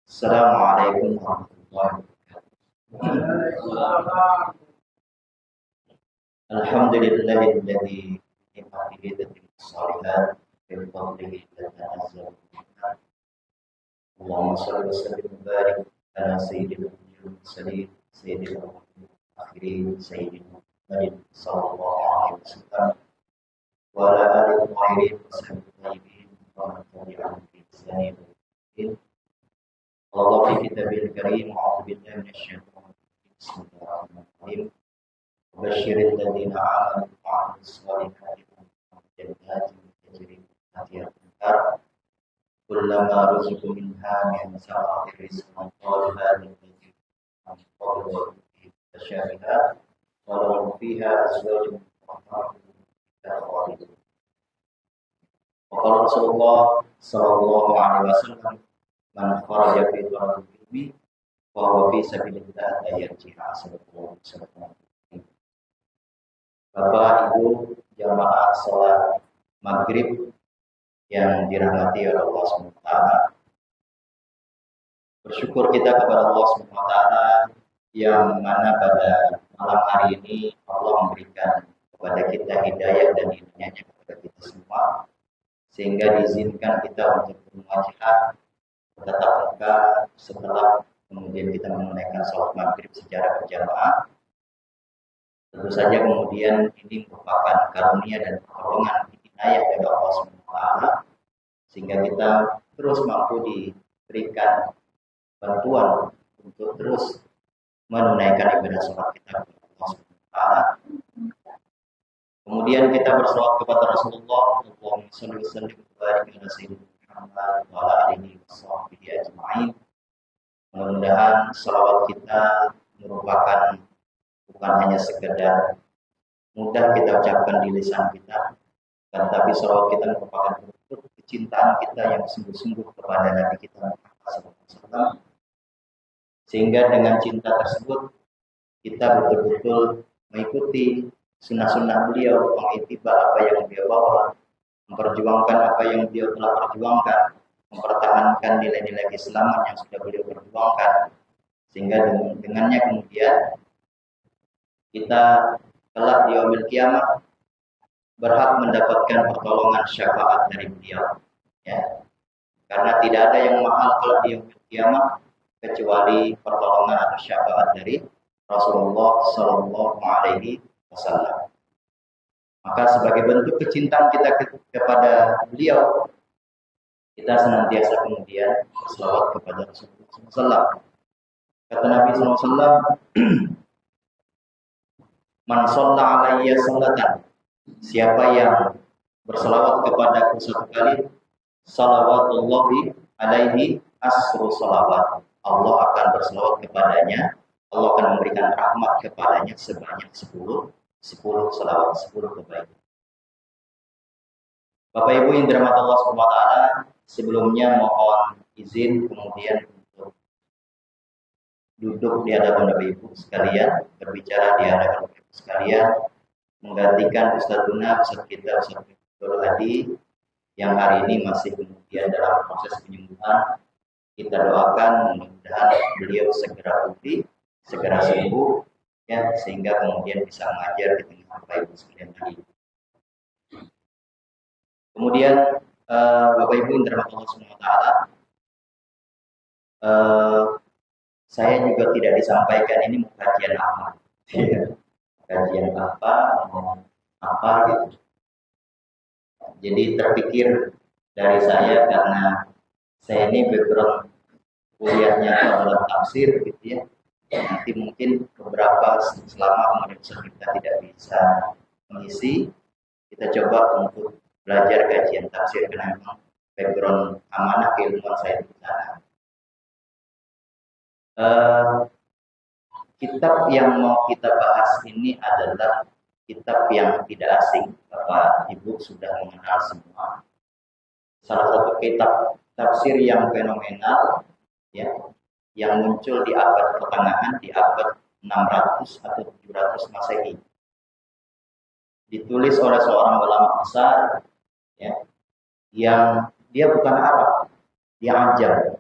Assalamualaikum warahmatullahi wabarakatuh. Alhamdulillahilladzi ni'matihi tatimmu shalihat bil fadlihi tatanazzalu Allahumma shalli wa sallim wa barik ala sayyidil mursalin sayyidil awwalin wal akhirin sayyidina Muhammadin sallallahu alaihi wasallam wa ala alihi wa sahbihi wa tabi'in wa man tabi'ahum bi ihsan ila yaumil Allah fi kitabil karim a'udzu billahi minasyaitonir rajim bismillahirrahmanirrahim Basyiril ladzina amanu wa 'amilus shalihati jannatin tajri min tahtiha al-anhar kullama ruziqu minha min samarin rizqan qalu hadhihi allati anqadha bihi tashabiha wa lahum fiha azwajun mutahharatun khalidun. Wa qala Rasulullah sallallahu alaihi wasallam man kharaja fi talabil ilmi wa huwa fi sabilillah la yarji'a sallallahu alaihi wasallam. Bapak Ibu jamaah sholat maghrib yang dirahmati oleh Allah SWT, bersyukur kita kepada Allah SWT yang mana pada malam hari ini Allah memberikan kepada kita hidayah dan ilmunya kepada kita semua, sehingga diizinkan kita untuk bermuajah bertatap muka setelah kemudian kita menunaikan sholat maghrib secara berjamaah. Tentu saja kemudian ini merupakan karunia dan pertolongan inayah dari Allah SWT, sehingga kita terus mampu diberikan bantuan untuk terus menunaikan ibadah sholat kita kepada Allah SWT. Kemudian kita bersolawat kepada Rasulullah Allahumma shalli wa sallim wa barik ala sayyidina Muhammad wa ala alihi washabbihi ajma'in. Mudah-mudahan salawat kita merupakan bukan hanya sekedar mudah kita ucapkan di lisan kita, tetapi salawat kita merupakan bentuk kecintaan kita yang sungguh-sungguh kepada Nabi kita Muhammad SAW, sehingga dengan cinta tersebut kita betul-betul mengikuti sunnah-sunnah beliau, mengittiba apa yang beliau bawa, memperjuangkan apa yang beliau telah perjuangkan, mempertahankan nilai-nilai keislaman yang sudah beliau perjuangkan, sehingga dengannya kemudian kita kelak di yaumil kiamat berhak mendapatkan pertolongan syafaat dari beliau, ya. Karena tidak ada yang mahal kelak di yaumil kiamat kecuali pertolongan atau syafaat dari Rasulullah Sallallahu Alaihi Wasallam. Maka sebagai bentuk kecintaan kita kepada beliau, kita senantiasa kemudian berselawat kepada Rasulullah SAW. Kata Nabi SAW, man shalla alayya salatan, siapa yang berselawat kepadaku satu kali, salawatullahi alaihi asru salawat, Allah akan berselawat kepadanya, Allah akan memberikan rahmat kepadanya sebanyak 10 salawat, 10 kebaikan. Bapak Ibu yang dirahmati Allah SWT, sebelumnya mohon izin kemudian untuk duduk di hadapan Bapak Ibu sekalian, berbicara di hadapan Bapak Ibu sekalian, menggantikan Ustadzuna, Ustadz kita, Ustadz Abdul Hadi, yang hari ini masih kemudian dalam proses penyembuhan. Kita doakan mudah-mudahan beliau segera pulih, segera sembuh, ya, sehingga kemudian bisa mengajar di tengah Bapak Ibu sekalian lagi. Kemudian Bapak Ibu yang dirahmati Allah SWT, saya juga tidak disampaikan ini mau kajian apa, kajian apa gitu. Jadi terpikir dari saya karena saya ini background kuliahnya adalah tafsir gitu ya. Nanti mungkin beberapa selama kemudian kita tidak bisa mengisi, kita coba untuk belajar kajian tafsir karena memang background amanah keilmuan saya di sana. Kitab yang mau kita bahas ini adalah kitab yang tidak asing, Bapak Ibu sudah mengenal semua. Salah satu kitab tafsir yang fenomenal, ya, yang muncul di abad pertengahan, di abad 600 atau 700 Masehi. Ditulis oleh seorang ulama besar, ya, yang dia bukan Arab, dia Ajam.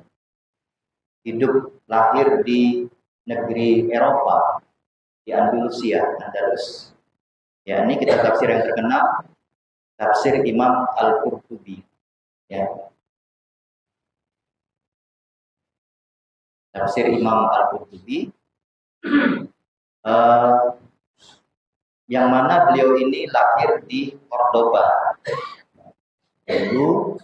hidup lahir di negeri Eropa, di Andalusia, Andalus. Ya, ini kitab tafsir yang terkenal, tafsir Imam Al-Qurtubi. Ya. Tafsir Imam Al-Qurtubi, yang mana beliau ini lahir di Cordoba. Dulu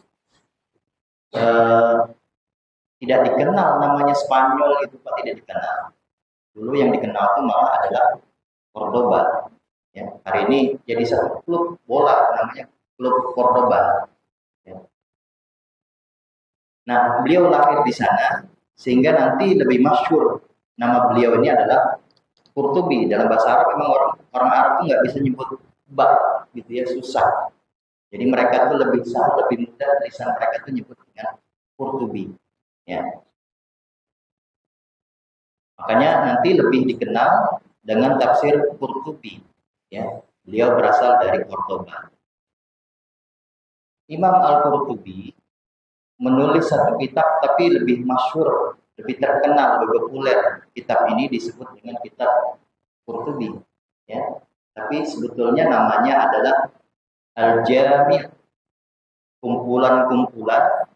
tidak dikenal namanya Spanyol itu, Pak, tidak dikenal. Dulu yang dikenal itu malah adalah Cordoba. Ya, hari ini jadi satu klub bola namanya klub Cordoba. Ya. Nah, beliau lahir di sana sehingga nanti lebih masyhur nama beliau ini adalah Qurtubi. Dalam bahasa Arab memang orang Arab itu nggak bisa nyebut ba gitu ya, susah. Jadi mereka tuh lebih mudah lisan mereka tuh nyebut dengan Qurtubi. Ya. Makanya nanti lebih dikenal dengan tafsir Qurtubi. Ya, beliau berasal dari Cordoba. Imam Al-Qurtubi menulis satu kitab tapi lebih masyhur, lebih terkenal, lebih populer. Kitab ini disebut dengan kitab Qurtubi. Ya, tapi sebetulnya namanya adalah Al-Jami', kumpulan-kumpulan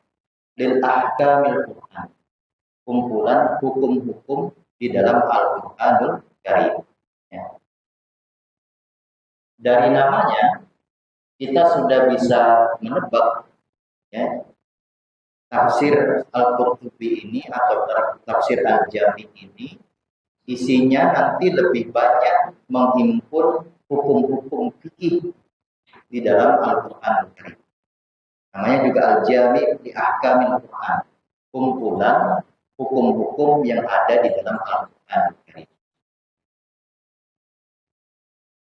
lil ahkamil Quran. Kumpulan hukum-hukum di dalam Al-Qur'anul Karim. Ya. Dari namanya kita sudah bisa menebak, ya, tafsir Al-Qurtubi ini atau tafsir Al-Jami' ini isinya nanti lebih banyak menghimpun hukum-hukum fikih di dalam Al-Qur'an Karim. Namanya juga Al-Jami' li Ahkamil Quran, kumpulan hukum-hukum yang ada di dalam Al-Qur'an Karim.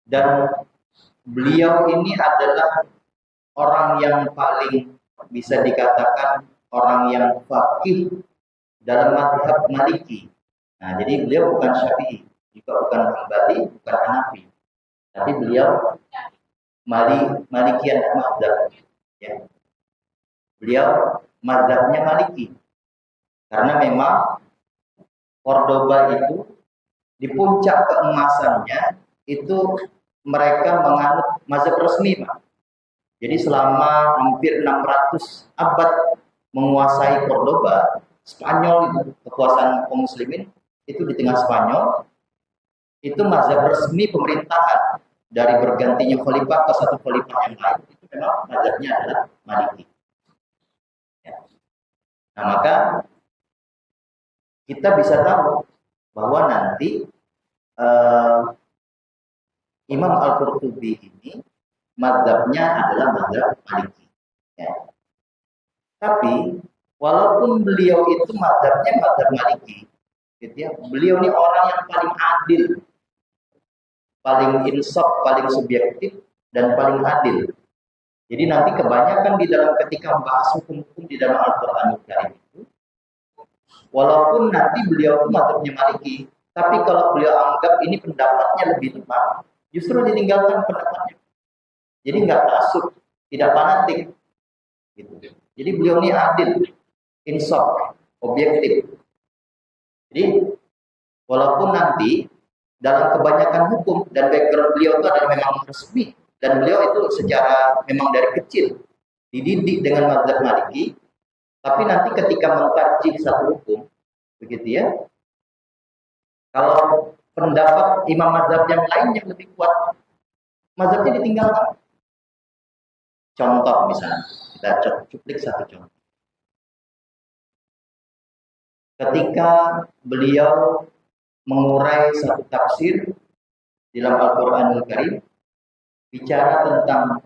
Dan beliau ini adalah orang yang paling bisa dikatakan orang yang faqih dalam mazhab Maliki. Nah, jadi beliau bukan Syafi'i, juga bukan Hambali, bukan Hanafi, tapi beliau Malikian mazhab. Ya. Beliau mazhabnya Maliki, karena memang Cordoba itu di puncak keemasannya itu mereka menganut mazhab resmi, Pak. Jadi selama hampir 600 abad menguasai Cordoba, Spanyol itu, kekuasaan kaum muslimin itu di tengah Spanyol, itu mazhab resmi pemerintahan dari bergantinya khalifah ke satu khalifah yang lain, itu memang mazhabnya adalah Maliki. Ya. Nah, maka kita bisa tahu bahwa nanti Imam Al-Qurtubi ini mazhabnya adalah mazhab Maliki. Ya. Tapi walaupun beliau itu mazhabnya mazhab Maliki, gitu ya, beliau ini orang yang paling adil, paling insaf, paling subjektif, dan paling adil. Jadi nanti kebanyakan di dalam ketika membahas hukum-hukum di dalam Al-Qur'anul Karim itu, walaupun nanti beliau itu mazhabnya Maliki, tapi kalau beliau anggap ini pendapatnya lebih tepat, justru ditinggalkan pendapatnya. Jadi nggak tasuk, tidak fanatik. Gitu. Jadi beliau ini adil, insaf, objektif. Jadi walaupun nanti dalam kebanyakan hukum dan background beliau itu adalah memang resmi, dan beliau itu secara memang dari kecil dididik dengan mazhab Maliki, tapi nanti ketika mengkaji satu hukum, begitu ya, kalau pendapat imam mazhab yang lain yang lebih kuat, mazhabnya ditinggalkan. Contoh misalnya, kita cuplik satu contoh. Ketika beliau mengurai satu tafsir dalam Al-Qur'anul Karim, bicara tentang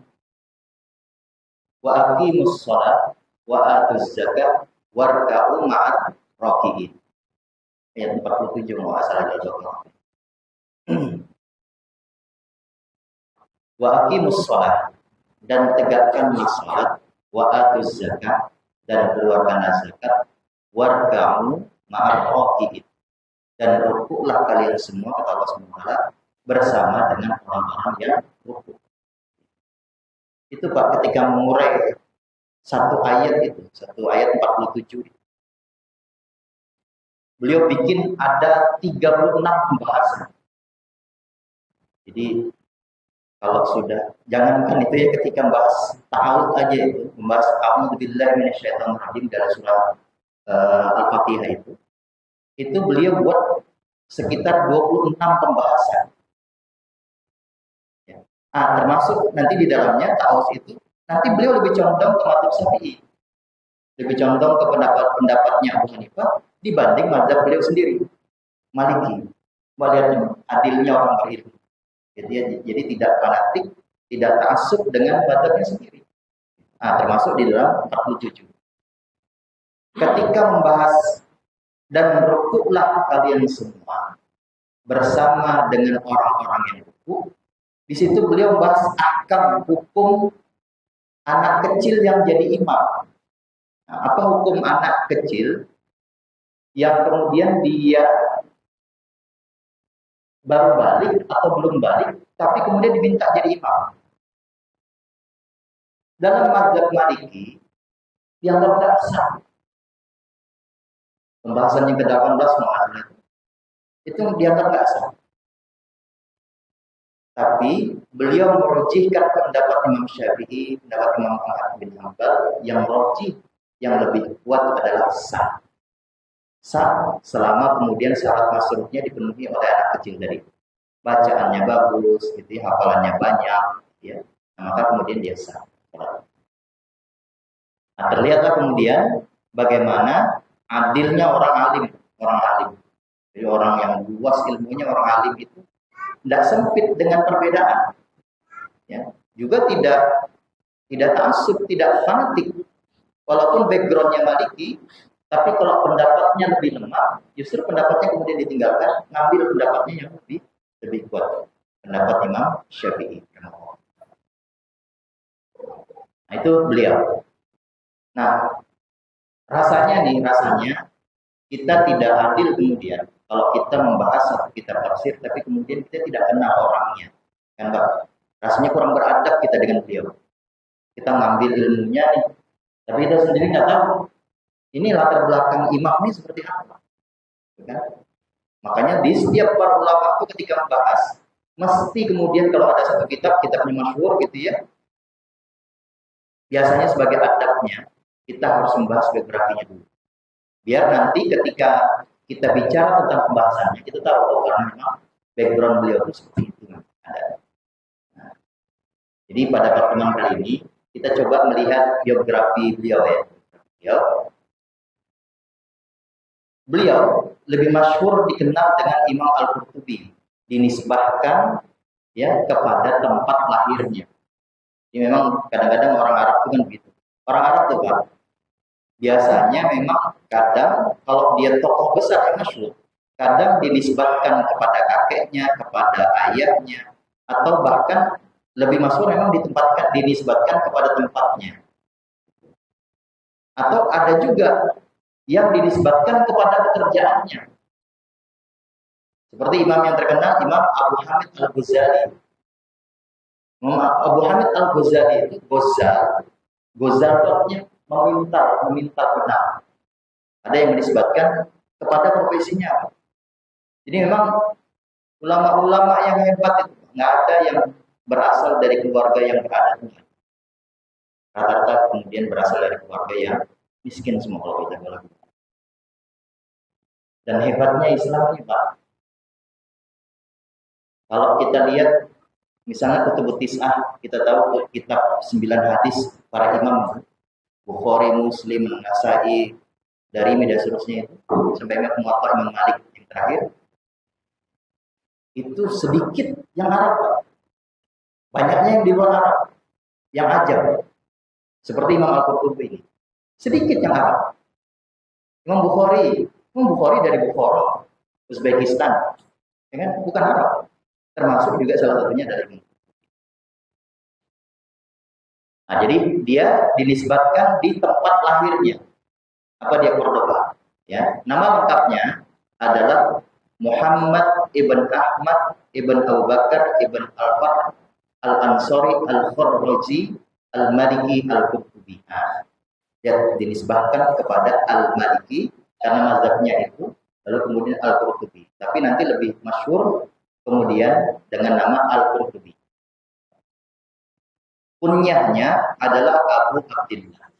wa aqimus shalah wa atuz zakat warka'u ma'ar raki'in. Ayat 47 mau asal jawab. Wa aqimus shalah, dan tegakkanlah salat, wa atuz zakat, dan keluarkanlah zakat, warka'u ma'ar raki'in, dan rukuklah kalian semua, kata Allah SWT, bersama dengan orang-orang yang rukuk. Itu Pak, ketika mengurai satu ayat itu, satu ayat 47. beliau bikin ada 36 pembahasan. Jadi kalau sudah, jangankan itu ya, ketika membahas ta'awud aja itu, membahas a'udzubillahi minasyaitonir rajim dalam surah Al-Fatihah itu beliau buat sekitar 26 pembahasan. Ya. Termasuk nanti di dalamnya ta'awud itu, nanti beliau lebih condong ke mazhab Syafi'i, lebih condong ke pendapatnya Abu Hanifah dibanding mazhab beliau sendiri, Maliki. Melihat adilnya orang berilmu. Jadi tidak fanatik, tidak ta'assub dengan mazhabnya sendiri. Termasuk di dalam 47. Ketika membahas dan rukuklah kalian semua bersama dengan orang-orang yang rukuk, di situ beliau membahas ahkam hukum anak kecil yang jadi imam. Apa hukum anak kecil yang kemudian dia baru balik atau belum balik, tapi kemudian diminta jadi imam? Dalam mazhab Maliki yang tidak sah. Pembahasan yang ke-18 Mu'adzab itu dianggap tidak sah. Tapi beliau merujihkan pendapat Imam Syafi'i, pendapat Imam Ahmad bin Hanbal yang merujih yang lebih kuat adalah sah. Sah selama kemudian syarat masruhnya dipenuhi oleh anak kecil dari bacaannya bagus, gitu, hafalannya banyak, ya. Maka kemudian dia sah. Terlihatlah kemudian bagaimana adilnya orang alim. Jadi orang yang luas ilmunya, orang alim itu tidak sempit dengan perbedaan. Ya. Juga tidak ta'assub, tidak fanatik. Walaupun backgroundnya Maliki, tapi kalau pendapatnya lebih lemah, justru pendapatnya kemudian ditinggalkan, ngambil pendapatnya yang lebih kuat. Pendapat Imam Syafi'i. Nah, itu beliau. Nah, rasanya kita tidak adil kemudian kalau kita membahas satu kitab tafsir, tapi kemudian kita tidak kenal orangnya. Kan Pak? Rasanya kurang beradab kita dengan beliau. Kita ngambil ilmunya nih, tapi kita sendiri nggak tahu ini latar belakang imam ini seperti apa. Kan? Makanya di setiap para ulama itu ketika membahas, mesti kemudian kalau ada satu kitabnya masyhur gitu ya, biasanya sebagai adabnya kita harus membahas biografinya dulu. Biar nanti ketika kita bicara tentang pembahasannya, kita tahu karena memang background beliau itu seperti itu. Nah, jadi pada pertemuan kali ini kita coba melihat biografi beliau ya. Beliau lebih masyhur dikenal dengan Imam Al-Qurtubi, dinisbahkan ya kepada tempat lahirnya. Ini memang kadang-kadang orang Arab itu kan begitu. Orang Arab tuh Pak, biasanya memang kadang kalau dia tokoh besar yang masyhur, kadang dinisbahkan kepada kakeknya, kepada ayahnya, atau bahkan lebih masyhur memang dinisbatkan kepada tempatnya. Atau ada juga yang dinisbatkan kepada pekerjaannya. Seperti imam yang terkenal, Imam Abu Hamid Al-Ghazali. Imam Abu Hamid Al-Ghazali itu Ghazal artinya meminta benar. Ada yang menisbatkan kepada profesinya. Jadi memang ulama-ulama yang hebat itu nggak ada yang berasal dari keluarga yang berada. Rata-rata kemudian berasal dari keluarga yang miskin semua kalau kita bilang. Dan hebatnya Islam ini Pak. Kalau kita lihat misalnya Kutubut Tis'ah, kita tahu kitab 9 hadis para imam, Bukhari, Muslim, Nasai, Darimi dan seterusnya itu, sampai Muwatta Imam Malik yang terakhir, itu sedikit yang Arab Pak. Banyaknya yang di luar Arab, yang ajam. Seperti Imam Al-Qurtubi ini. Sedikit yang Arab. Imam Bukhari dari Bukhara, Uzbekistan. Ya kan? Bukan Arab. Termasuk juga salah satunya dari ini. Nah, jadi dia dinisbatkan di tempat lahirnya. Apa dia Cordoba? Ya, nama lengkapnya adalah Muhammad ibn Ahmad ibn Abu Bakar ibn Al-Farh Al-Ansari Al-Khurraji Al-Maliki Al-Qurtubi. Dia dinisbahkan kepada Al-Maliki karena mazhabnya itu lalu kemudian Al-Qurtubi. Tapi nanti lebih masyhur kemudian dengan nama Al-Qurtubi. Kunyahnya adalah Abu Abdillah.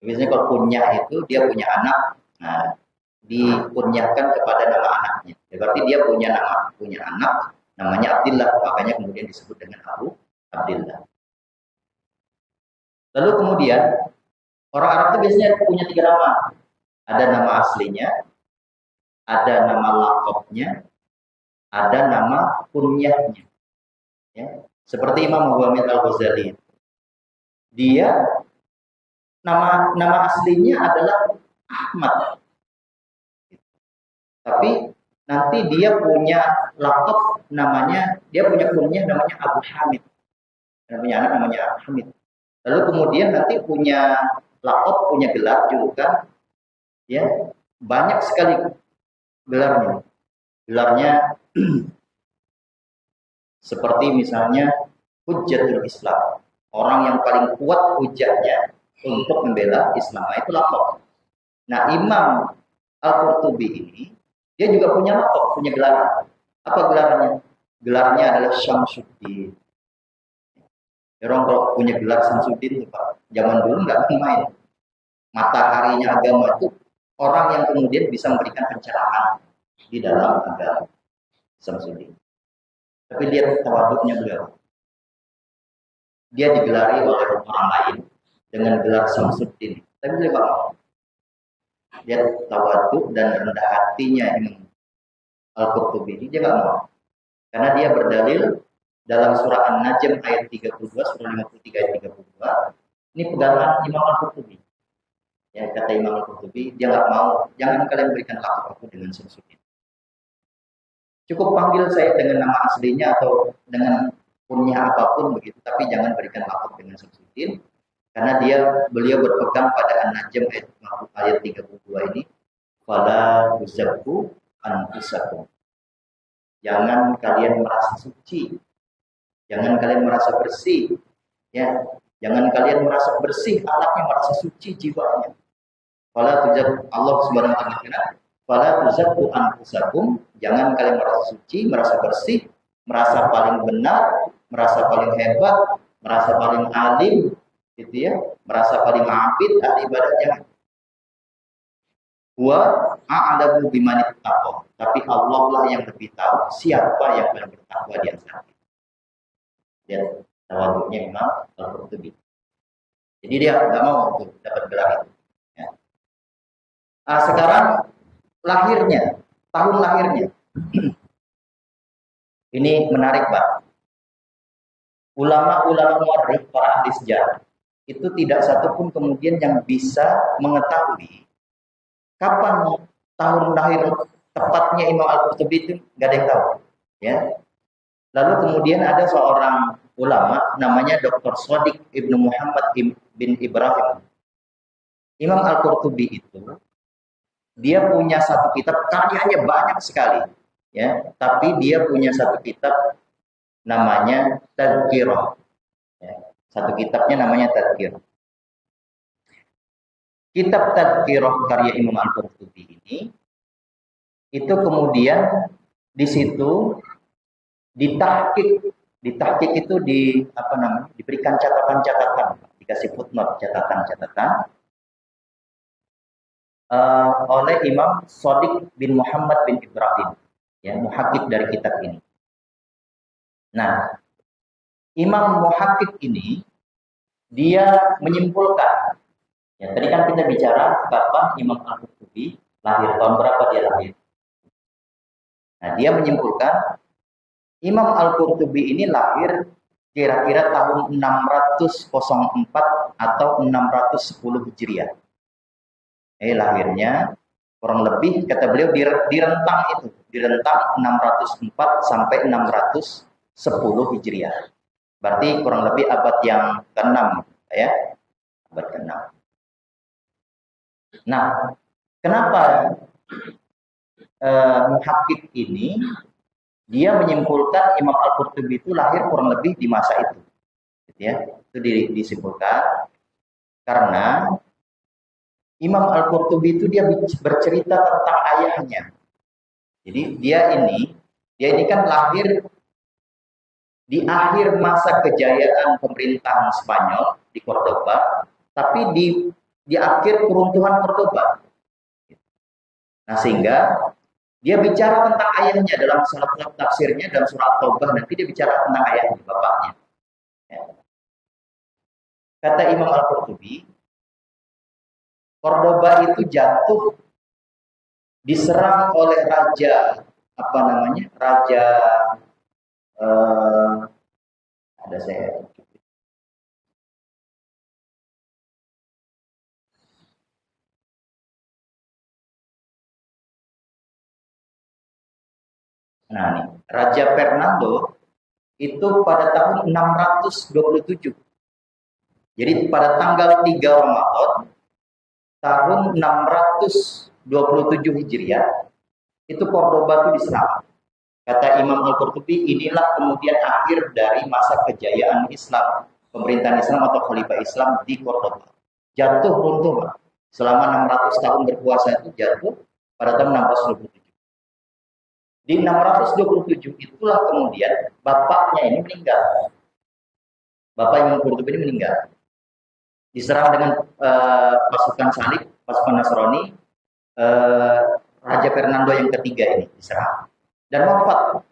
Biasanya kalau kunyah itu dia punya anak, nah, dikunyahkan kepada nama anaknya. Berarti dia punya anak namanya Abdillah, makanya kemudian disebut dengan Abu Abdillah. Lalu kemudian orang Arab itu biasanya punya 3 nama. Ada nama aslinya, ada nama lakopnya, ada nama kunyahnya. Ya. Seperti Imam Muhammad Al-Ghazali. Dia nama aslinya adalah Ahmad. Tapi nanti dia punya lakop namanya, dia punya kunyah namanya Abu Hamid. Dan punya anak namanya Hamid. Lalu kemudian nanti punya lakop, punya gelar juga, ya banyak sekali gelarnya. Gelarnya seperti misalnya Hujjatul Islam, orang yang paling kuat hujahnya untuk membela Islam, itu lakop. Nah, Imam Al-Qurtubi ini dia juga punya lakop, punya gelar. Apa gelarnya? Gelarnya adalah Syamsuddin. Orang kalau punya gelar Syamsuddin itu Pak, zaman dulu nggak main. Mataharinya agama itu orang yang kemudian bisa memberikan pencerahan di dalam agama, Syamsuddin. Tapi lihat tawaduknya beliau. Dia digelari oleh orang lain dengan gelar Syamsuddin. Tapi beliau nggak mau. Lihat tawaduk dan rendah hatinya Imam Al-Qurtubi ini, dia nggak mau. Karena dia berdalil dalam surah An-Najm ayat 32, surah 53 ayat 32, ini pegangan Imam Al-Qurtubi. Ya, kata Imam Al-Qurtubi, dia nggak mau, jangan kalian berikan lakop aku dengan Syamsuddin. Cukup panggil saya dengan nama aslinya atau dengan kunyah apapun begitu, tapi jangan berikan lakop dengan Syamsuddin, karena beliau berpegang pada An-Najm ayat 32 ini, fala tuzakku anfusakum. Jangan kalian merasa suci, jangan kalian merasa bersih, ya, jangan kalian merasa bersih, anaknya merasa suci jiwanya. Fala tuzakku, Allah Subhanahu wa taala, fala tuzakku anfusakum, jangan kalian merasa suci, merasa bersih, merasa paling benar, merasa paling hebat, merasa paling alim, gitu ya, merasa paling abid ahli ibadahnya. Wa a'lamu biman ittaqa, tapi Allah lah yang lebih tahu siapa yang paling bertakwa di antara kita. Dia tawaduknya Imam Al-Qurtubi. Jadi dia nggak mau untuk dapat gelar itu. Ya. Sekarang lahirnya, tahun lahirnya. Ini menarik Pak. Ulama-ulama muarrikh, para ahli sejarah, itu tidak satupun kemudian yang bisa mengetahui kapan tahun lahir tepatnya Imam Al-Qurtubi, itu nggak ada yang tahu. Ya. Lalu kemudian ada seorang ulama namanya Dr. Shadiq Ibnu Muhammad bin Ibrahim. Imam Al-Qurtubi itu dia punya satu kitab, karyanya banyak sekali, ya. Tapi dia punya satu kitab namanya Tadhkirah. Ya. Satu kitabnya namanya Tadhkirah. Kitab Tadhkirah karya Imam Al-Qurtubi ini, itu kemudian di situ ditahqiq itu diberikan catatan-catatan, dikasih footnote, catatan-catatan oleh Imam Shadiq bin Muhammad bin Ibrahim, ya, muhakkik dari kitab ini. Nah, Imam muhakkik ini dia menyimpulkan, ya, tadi kan kita bicara kapan Imam Al-Qurtubi lahir, tahun berapa dia lahir. Nah, dia menyimpulkan Imam Al-Qurtubi ini lahir kira-kira tahun 604 atau 610 Hijriah. Lahirnya kurang lebih, kata beliau, di rentang itu, di rentang 604 sampai 610 Hijriah. Berarti kurang lebih abad yang ke-6, ya. Abad ke-6. Nah, kenapa muhakkik ini dia menyimpulkan Imam Al-Qurtubi itu lahir kurang lebih di masa itu, gitu ya. Itu disimpulkan karena Imam Al-Qurtubi itu dia bercerita tentang ayahnya. Jadi dia ini kan lahir di akhir masa kejayaan pemerintahan Spanyol di Cordoba, tapi di akhir keruntuhan Cordoba. Nah, sehingga dia bicara tentang ayahnya dalam salah satu tafsirnya dalam surat Taubah, nanti dia bicara tentang ayahnya, bapaknya. Ya. Kata Imam Al-Qurtubi, Cordoba itu jatuh diserang oleh raja apa namanya? Raja ada saya. Nah, nih, Raja Fernando itu pada tahun 627. Jadi pada tanggal 3 Ramadan tahun 627 Hijriah itu Cordoba itu diserang. Kata Imam Al-Qurtubi, inilah kemudian akhir dari masa kejayaan Islam, pemerintahan Islam atau khalifah Islam di Cordoba. Jatuh runtuh. Selama 600 tahun berkuasa itu jatuh pada tahun 627. Di 627 itulah kemudian bapaknya ini meninggal. Bapak Imam Qurtubi ini meninggal. Diserang dengan pasukan salib, pasukan Nasrani, Raja Fernando yang ketiga ini diserang. Dan wafat.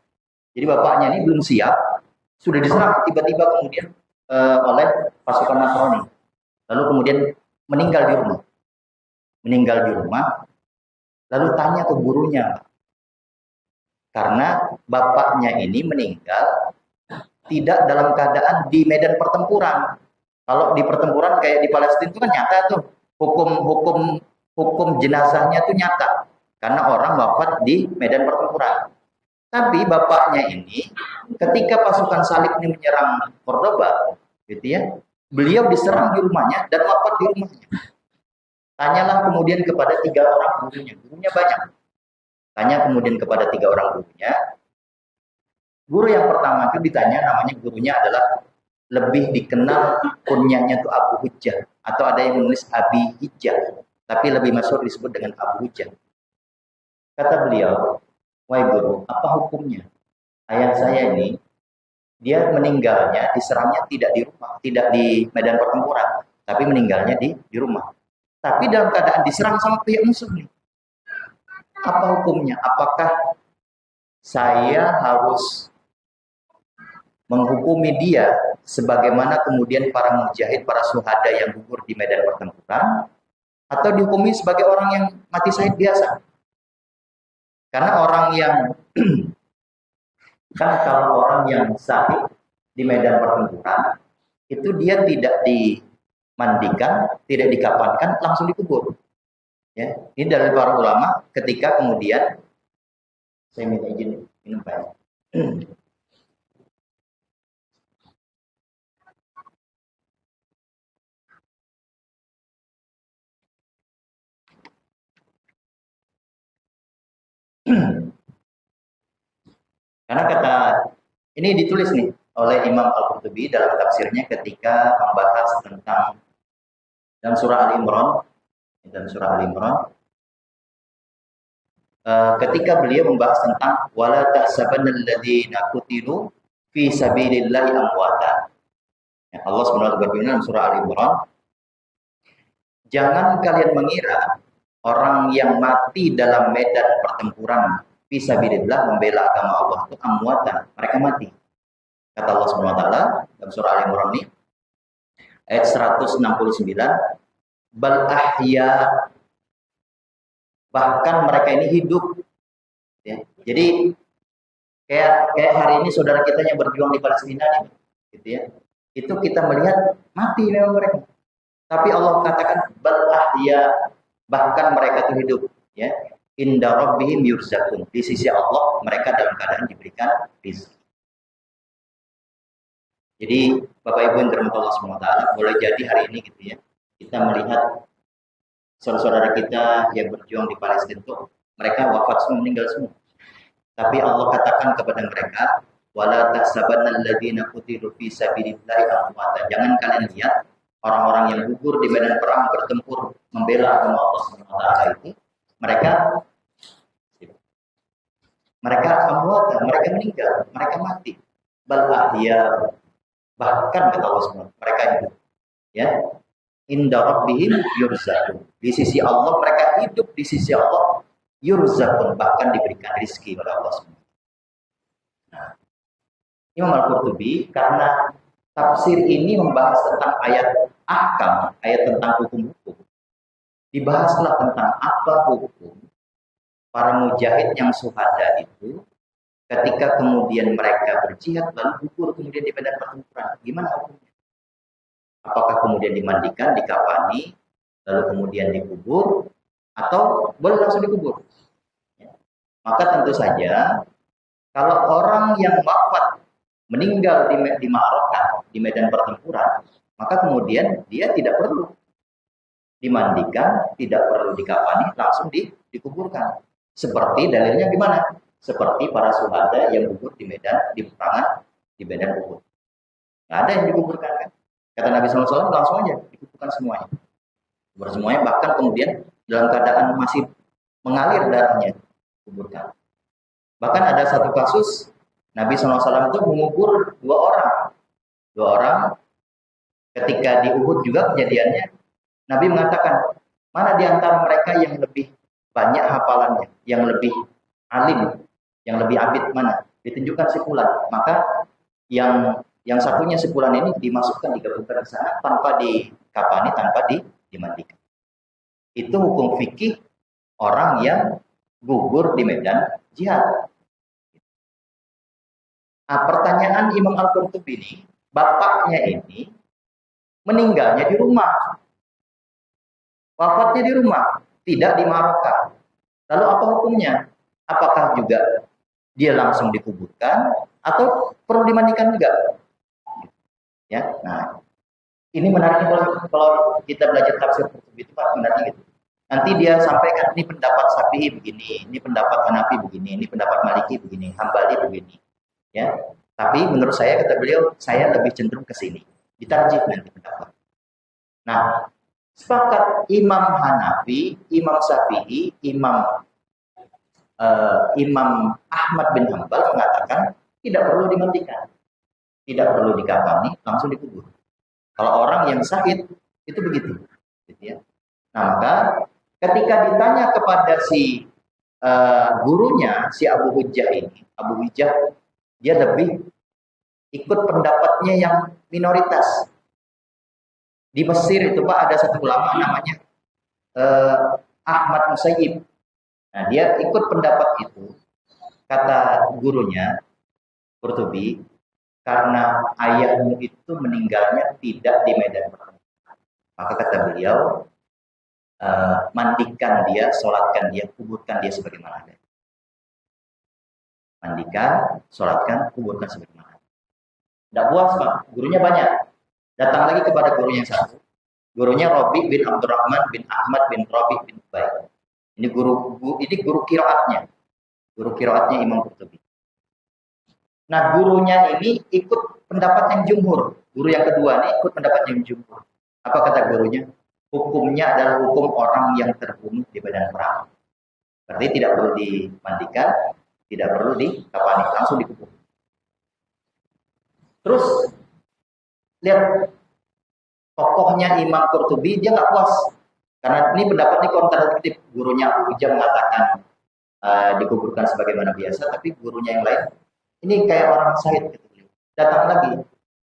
Jadi bapaknya ini belum siap, sudah diserang tiba-tiba kemudian oleh pasukan Nasrani. Lalu kemudian meninggal di rumah. Meninggal di rumah, lalu tanya ke gurunya, karena bapaknya ini meninggal tidak dalam keadaan di medan pertempuran. Kalau di pertempuran kayak di Palestina itu kan nyata tuh, hukum jenazahnya tuh nyata karena orang wafat di medan pertempuran. Tapi bapaknya ini ketika pasukan salib ini menyerang Cordoba, gitu ya, beliau diserang di rumahnya dan wafat di rumahnya. Tanyalah kemudian kepada 3 orang gurunya banyak. Tanya kemudian kepada 3 orang gurunya. Guru yang pertama itu ditanya, namanya gurunya adalah lebih dikenal kunyahnya itu Abu Hujjah, atau ada yang menulis Abi Hijjah, tapi lebih masyhur disebut dengan Abu Hujjah. Kata beliau, wahai guru, apa hukumnya? Ayah saya ini, dia meninggalnya, diserangnya tidak di rumah, tidak di medan pertempuran, tapi meninggalnya di rumah. Tapi dalam keadaan diserang sama pihak musuh nih. Apa hukumnya? Apakah saya harus menghukumi dia sebagaimana kemudian para mujahid, para syuhada yang gugur di medan pertempuran, atau dihukumi sebagai orang yang mati syahid biasa? Karena orang yang kan kalau orang yang syahid di medan pertempuran itu dia tidak dimandikan, tidak dikafankan, langsung dikubur. Ya, ini dari para ulama ketika kemudian saya minta izin minum air. Karena kata ini ditulis nih oleh Imam Al-Qurtubi dalam tafsirnya ketika membahas tentang dalam surah Al-Imran, ketika beliau membahas tentang wala tahsabannal ladzina qutilu fi sabilillahi amwata. Ya, Allah Subhanahu wa taala berfirman dalam surah Al-Imran, jangan kalian mengira orang yang mati dalam medan pertempuran fi sabilillah membela agama Allah itu amwatan, mereka mati. Kata Allah Subhanahu wa taala dalam surah Al-Imran ini ayat 169, bal ahya, bahkan mereka ini hidup. Ya. Jadi kayak hari ini saudara kita yang berjuang di Palestina nih, gitu ya. Itu kita melihat mati memang mereka. Tapi Allah katakan bal ahya, bahkan mereka itu hidup, ya. Inda rabbihim yurzaqun. Di sisi Allah mereka dalam keadaan diberikan rezeki. Jadi Bapak Ibu yang dirahmati Allah SWT, boleh jadi hari ini gitu ya, kita melihat saudara-saudara kita yang berjuang di Palestina itu mereka wafat semua, meninggal semua. Tapi Allah katakan kepada mereka, wala tahsabanna alladziina qutilu fi sabilillahi amwata. Jangan kalian lihat orang-orang yang gugur di medan perang bertempur membela agama Allah Subhanahu wa taala itu mereka amwat, mereka meninggal, mereka mati. Bal ahya, bahkan kata Allah Subhanahu mereka hidup. Ya. Inda rabbihim yurzaqun. Di sisi Allah mereka hidup, di sisi Allah yurzaqun, bahkan diberikan rezeki oleh Allah Subhanahu. Nah, Imam Al-Qurtubi karena tafsir ini membahas tentang ayat ahkam, ayat tentang hukum-hukum. Dibahaslah tentang apa hukum para mujahid yang syuhada itu ketika kemudian mereka berjihad lalu gugur kemudian di medan pertempuran. Gimana hukumnya? Apakah kemudian dimandikan, dikafani, lalu kemudian dikubur, atau boleh langsung dikubur? Ya. Maka tentu saja kalau orang yang wafat meninggal di ma'rakah, di medan pertempuran, maka kemudian dia tidak perlu dimandikan, tidak perlu dikafani, langsung dikuburkan. Seperti dalilnya gimana? Seperti para syuhada yang gugur di peperangan di medan Uhud. Nggak ada yang dikuburkan kan? Kata Nabi SAW langsung aja dikuburkan semuanya. Semuanya bahkan kemudian dalam keadaan masih mengalir darahnya kuburkan. Bahkan ada satu kasus Nabi SAW itu mengubur dua orang ketika di Uhud juga kejadiannya. Nabi mengatakan mana di antara mereka yang lebih banyak hafalannya, yang lebih alim, yang lebih abid mana? Ditunjukkan si fulan. Maka yang satunya si fulan ini dimasukkan digabungkan ke sana tanpa dikafani, tanpa dimandikan. Itu hukum fikih orang yang gugur di medan jihad. Nah, pertanyaan Imam Al-Qurtubi ini, bapaknya ini meninggalnya di rumah. Wafatnya di rumah, tidak di Makkah. Lalu apa hukumnya? Apakah juga dia langsung dikuburkan atau perlu dimandikan juga? Ya, nah ini menariknya kalau kita belajar tafsir Qurtubi itu Pak, menariknya gitu. Nanti dia sampaikan ini pendapat Syafi'i begini, ini pendapat Hanafi begini, ini pendapat Maliki begini, Hambali begini. Ya, tapi menurut saya kata beliau, saya lebih cenderung ke sini. Ditarjih nanti pendapat. Nah, sepakat Imam Hanafi, Imam Syafi'i, Imam Ahmad bin Hanbal mengatakan tidak perlu dimandikan, tidak perlu dikafani, langsung dikubur. Kalau orang yang sakit itu begitu, gitu ya. Nah, maka ketika ditanya kepada si gurunya, si Abu Hujjah ini, Abu Hujjah dia lebih ikut pendapatnya yang minoritas. Di Mesir itu Pak ada satu ulama namanya Ahmad Musayyib. Nah, dia ikut pendapat itu. Kata gurunya Qurtubi, karena ayahmu itu meninggalnya tidak di medan perang. Maka kata beliau, mandikan dia, sholatkan dia, kuburkan dia sebagaimana ada. Mandikan, sholatkan, kuburkan sebagaimana ada. Tidak puas Pak, gurunya banyak. Datang lagi kepada guru yang satu. Gurunya Robi bin Abdurrahman bin Ahmad bin Robi bin Ubay. Ini guru qiraatnya. Guru qiraatnya Imam Qurtubi. Nah, gurunya ini ikut pendapat yang jumhur. Guru yang kedua ini ikut pendapat yang jumhur. Apa kata gurunya? Hukumnya adalah hukum orang yang terbunuh di medan perang. Berarti tidak perlu dimandikan, tidak perlu dikafani, langsung dikubur. Terus lihat tokohnya Imam Qurtubi, dia nggak puas karena ini pendapat ini kontradiktif. Gurunya Abu Hujjah mengatakan dikuburkan sebagaimana biasa, tapi gurunya yang lain ini kayak orang syahid gitu. Datang lagi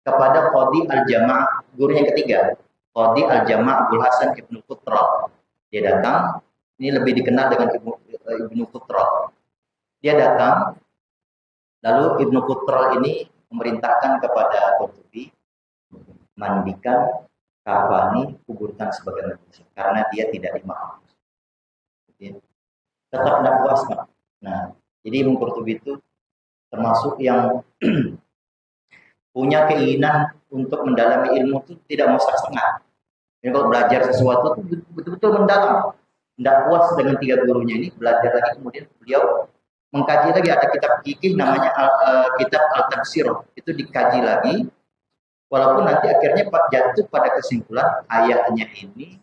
kepada Qadhi Al-Jama', guru yang ketiga, Qadhi Al-Jama' Abdul Hasan Ibnu Qutrah. Dia datang, ini lebih dikenal dengan Ibnu Qutrah. Dia datang, lalu Ibnu Qutrah ini memerintahkan kepada Qurtubi, mandikan, kafani, kuburkan sebagaimana biasa, karena dia tidak dimaafkan. Tetap tidak puas, Pak. Nah, jadi Imam Qurtubi itu termasuk yang punya keinginan untuk mendalami ilmu itu tidak mau setengah. Jadi kalau belajar sesuatu itu betul-betul mendalam. Tidak puas dengan tiga gurunya ini, belajar lagi, kemudian beliau mengkaji lagi. Ada kitab fikih namanya kitab Al-Tafsir, itu dikaji lagi. Walaupun nanti akhirnya jatuh pada kesimpulan ayahnya ini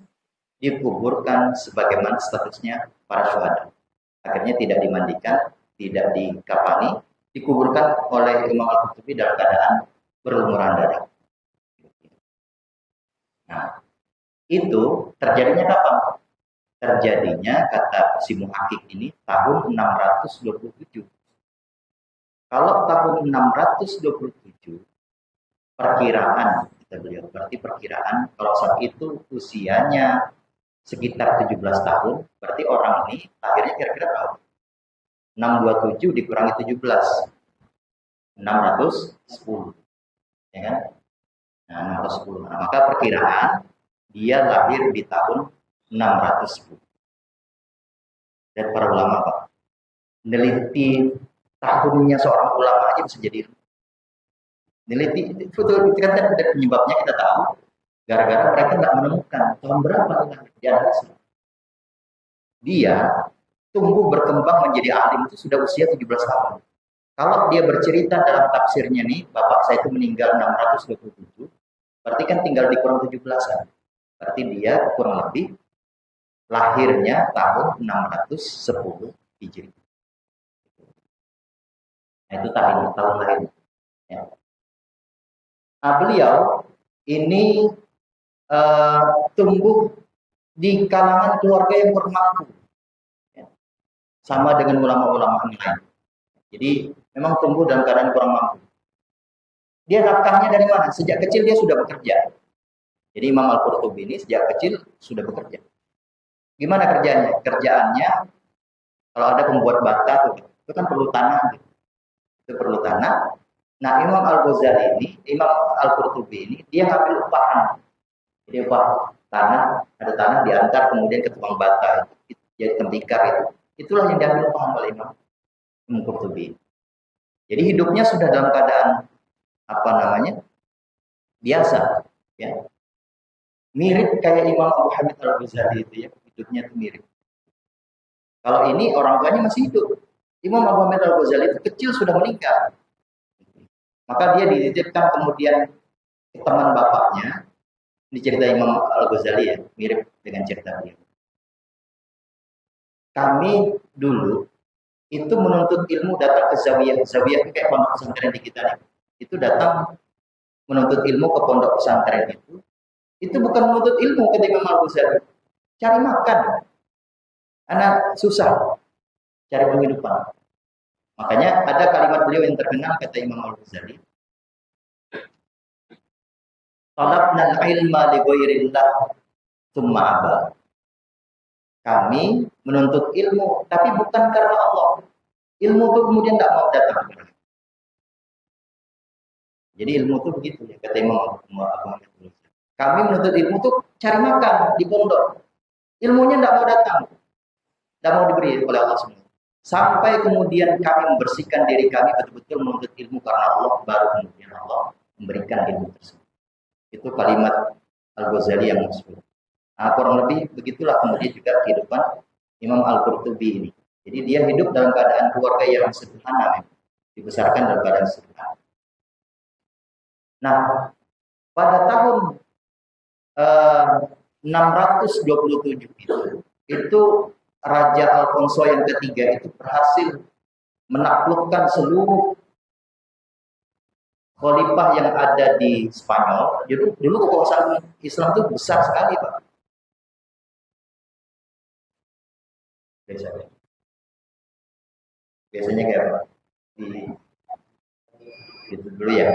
dikuburkan sebagaimana statusnya para syuhada. Akhirnya tidak dimandikan, tidak dikafani, dikuburkan oleh Imam Al-Qurtubi dalam keadaan berlumuran darah. Nah, itu terjadinya kapan? Terjadinya, kata si muhakik ini, tahun 627. Kalau tahun 627, perkiraan, kata beliau, berarti perkiraan, kalau saat itu usianya sekitar 17 tahun, berarti orang ini akhirnya kira-kira tahun 627 dikurangi 17, 610, ya kan? Nah, 610. Nah, maka perkiraan dia lahir di tahun 610. Dan para ulama, Pak, meneliti tahunnya seorang ulama aja bisa jadi meneliti itu kan ada penyebabnya, kita tahu gara-gara mereka nggak menemukan tahun berapa dia tumbuh berkembang menjadi alim itu sudah usia 17 tahun. Kalau dia bercerita dalam tafsirnya nih, bapak saya itu meninggal 627, berarti kan tinggal dikurang 17-an. Berarti dia kurang lebih lahirnya tahun 610 Hijri. Nah, itu tahun lahir. Ya. Nah, beliau ini tumbuh di kalangan keluarga yang bermampu, ya. Sama dengan ulama-ulama yang lain. Jadi memang tumbuh dalam keadaan kurang mampu. Dia nafkahnya dari mana? Sejak kecil dia sudah bekerja. Jadi Imam Al-Qurtubi ini sejak kecil sudah bekerja. Gimana kerjanya? Kerjaannya, kalau ada pembuat bata tuh, itu kan perlu tanah. Gitu. Itu perlu tanah. Nah, Imam Al-Ghazali ini, Imam Al-Qurtubi ini, dia ngambil upahan. Jadi upah tanah, ada tanah diantar kemudian ke tukang bata, jadi tembikar itu. Itulah yang diambil upahan oleh Imam Al-Qurtubi. Jadi hidupnya sudah dalam keadaan apa namanya? Biasa, ya. Mirip kayak Imam Abu Hamid Al-Ghazali itu, ya, hidupnya itu mirip. Kalau ini orang tuanya masih hidup. Imam Abu Hamid Al-Ghazali itu kecil sudah meninggal. Maka dia dititipkan kemudian ke teman bapaknya. Ini cerita Imam Al-Ghazali, ya, mirip dengan cerita dia. Kami dulu itu menuntut ilmu datang ke zawiyah. Zawiyah itu kayak pondok pesantren di kita nih. Itu datang menuntut ilmu ke pondok pesantren itu bukan menuntut ilmu ketika Imam Al-Ghazali. Cari makan. Anak susah cari penghidupan. Makanya ada kalimat beliau yang terkenal, kata Imam Al-Ghazali. Talabna al-ilma li ghairillah tsumma aba. Kami menuntut ilmu, tapi bukan karena Allah. Ilmu itu kemudian tidak mau datang. Jadi ilmu itu begitu, ya, kata Imam Al-Ghazali. Kami menuntut ilmu itu cari makan di pondok. Ilmunya tidak mau datang. Tidak mau diberi oleh Allah SWT. Sampai kemudian kami membersihkan diri kami betul-betul menuntut ilmu karena Allah, baru kemudian Allah memberikan ilmu tersebut. Itu kalimat Al-Ghazali yang masyhur. Nah, kurang lebih begitulah kemudian juga kehidupan Imam Al-Qurtubi ini. Jadi dia hidup dalam keadaan keluarga yang sederhana, dibesarkan dalam keadaan sederhana. Nah, pada tahun 627 itu Raja Alfonso yang ketiga itu berhasil menaklukkan seluruh khalifah yang ada di Spanyol. Jadi dulu kekuasaan Islam itu besar sekali, Pak. Biasanya kayak apa? Itu dulu ya.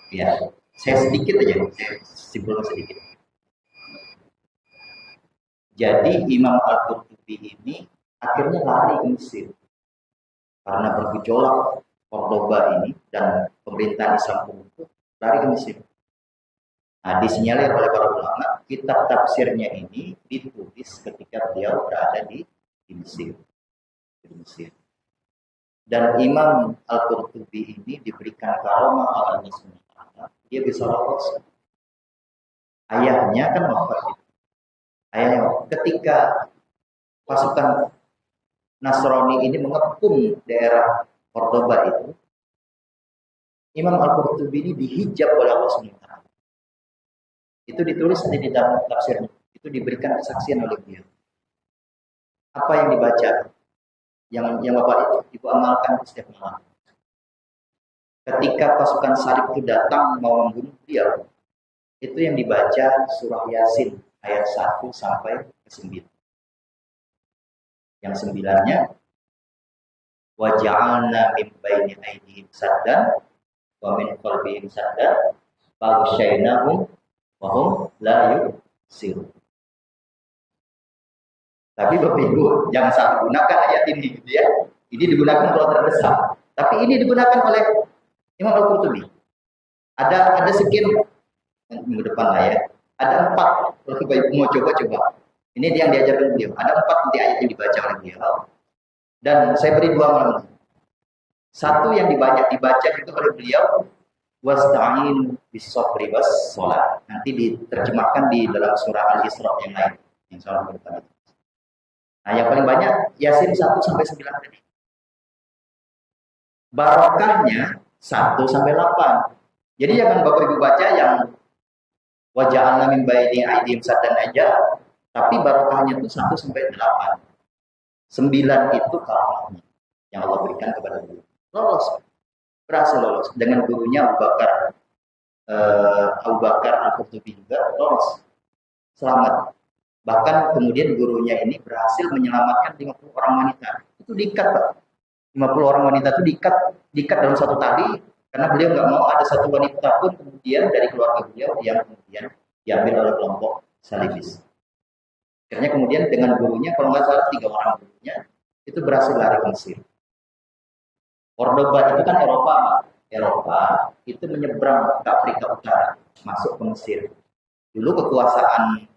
Ya, saya sedikit aja, saya simpulkan sedikit. Jadi Imam Al-Qurtubi ini akhirnya lari ke Mesir karena bergejolak Cordoba ini dan pemerintahan Islam itu lari ke Mesir. Nah, disinyalir oleh para ulama, kitab tafsirnya ini ditulis ketika beliau berada di Mesir. Di Mesir. Dan Imam Al-Qurtubi ini diberikan karomah oleh Allah SWT. Dia bisa lolos. Ayahnya kan wafat. Ayahnya ketika pasukan Nasrani ini mengepung daerah Cordoba itu, Imam Al-Qurtubi ini dihijab oleh Allah SWT. Itu ditulis di dalam tafsirnya. Itu diberikan kesaksian oleh beliau. Apa yang dibaca? Yang Bapak Ibu amalkan setiap malam. Ketika pasukan salib itu datang mau membunuh beliau, itu yang dibaca surah Yasin ayat 1 sampai ke 9. Yang 9-nya wa ja'alna min baini aydihim saddan wa min khalfihim saddan fa aghshaynahum wa hum la yubsirun. Tapi Bapak Ibu jangan salah gunakan ayat ini gitu ya. Ini digunakan kalau terdesak. Tapi ini digunakan oleh Imam Al-Qurtubi. Ada sekian minggu depan lah ya. Ada 4. Kalau Bapak Ibu mau coba. Ini yang diajarkan beliau. Ada 4 nanti ayat yang dibaca oleh beliau. Dan saya beri 2 malam. Satu yang dibaca itu oleh beliau wasta'in bis-sabri was-shalah. Nanti diterjemahkan di dalam surah Al-Isra yang lain. Yang salah bertanya. Nah, yang paling banyak Yasin 1 sampai 9 tadi. Barokahnya 1 sampai 8. Jadi jangan Bapak Ibu baca yang waja'alna min baini aydihim saddan aja, tapi barokahnya itu 1 sampai 8. 9 itu karamahnya yang Allah berikan kepada beliau. Berhasil lolos dengan gurunya Abu Bakar Al-Qurtubi juga lolos. Selamat. Bahkan kemudian gurunya ini berhasil menyelamatkan 50 orang wanita. Itu diikat, Pak. 50 orang wanita itu diikat dalam satu tali karena beliau nggak mau ada satu wanita pun kemudian dari keluarga beliau yang kemudian diambil oleh kelompok salibis. Akhirnya kemudian dengan gurunya, kalau nggak salah 3 orang gurunya, itu berhasil lari ke Mesir. Cordoba itu kan Eropa itu menyeberang ke Afrika Utara, masuk ke Mesir. Dulu kekuasaan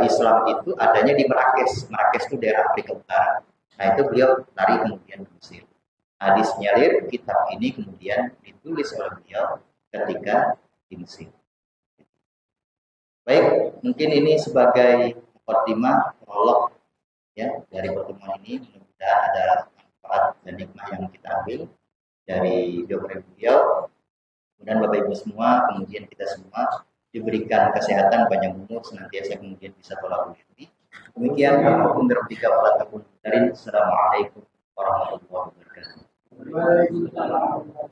Islam itu adanya di Marrakesh. Marrakesh itu daerah Afrika Utara. Nah itu beliau lari kemudian ke Mesir. Hadis nyalir kitab ini kemudian ditulis oleh beliau ketika di Mesir. Baik, mungkin ini sebagai mukadimah prolog ya dari pertemuan ini. Mudah-mudahan ada manfaat dan hikmah yang kita ambil dari biografi beliau. Kemudian Bapak Ibu semua, kemudian kita semua diberikan kesehatan, panjang umur, senantiasa kemudian bisa tolak uji. Demikian, Assalamualaikum warahmatullahi wabarakatuh.